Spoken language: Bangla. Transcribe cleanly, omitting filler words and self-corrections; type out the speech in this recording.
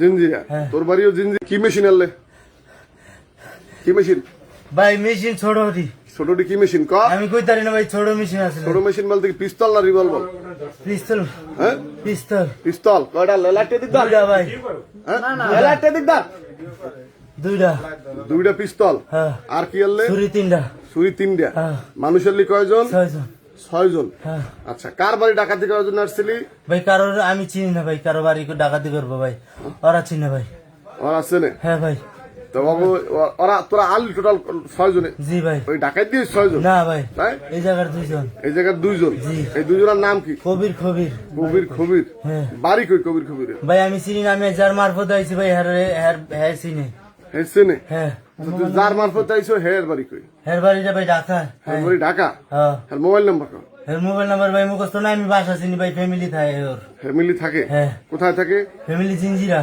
জিঞ্জিরা তোর বাড়িও জিঞ্জিরা কি মেশিন আনলে কি মেশিন ভাই মেশিন ছোটটি ছোটটি কি মেশিন ক আমি কইতারি না ভাই ছোট মেশিন আছে ছোট মেশিন বলতে কি পিস্তল না রিভলভার পিস্তল হ্যাঁ পিস্তল পিস্তল কয়টা লেলাটে দিক দাও দুইটা ভাই লেলাটে দিক দাও দুইটা দুইটা পিস্তল হ্যাঁ আর কি আনলে ছুরি তিনটা ছুরি তিনটা হ্যাঁ মানুষের লি কয়জন ছয়জন 6 জন হ্যাঁ আচ্ছা কার বাড়ি ডাকাতি করার জন্য আসছিলি ভাই কারোর আমি চিনি না ভাই কারো বাড়ি ডাকাতি করবো ভাই ওরা চিনি না ভাই ওরা আছে না হ্যাঁ ভাই তো বাবু ওরা তোরা আনলি টোটাল 6 জনে জি ভাই ওই ডাকাত দিয়ে 6 জন না ভাই তাই এই জায়গার দুইজন এই জায়গার 2 জন জি। এই 2 জনের নাম কি কবির খবির কবির খবির হ্যাঁ বাড়ি কই কবির খবিরের ভাই আমি চিনি না আমি যার মারফত আইছি ভাই হ্যাঁ চিনি হেসে নে হ্যাঁ তো তুই যার মারফত আইছো হের বাড়ি কই হ্যাঁ বাড়িটা ভাই ঢাকা হের বাড়ি ঢাকা হ্যাঁ হের মোবাইল নাম্বার কো এর মোবাইল নাম্বার ভাই মুখস্থ না আমি বাসা চিনি ভাই ফ্যামিলি থাকে ওর ফ্যামিলি থাকে হ্যাঁ কোথায় থাকে ফ্যামিলি জিঞ্জিরা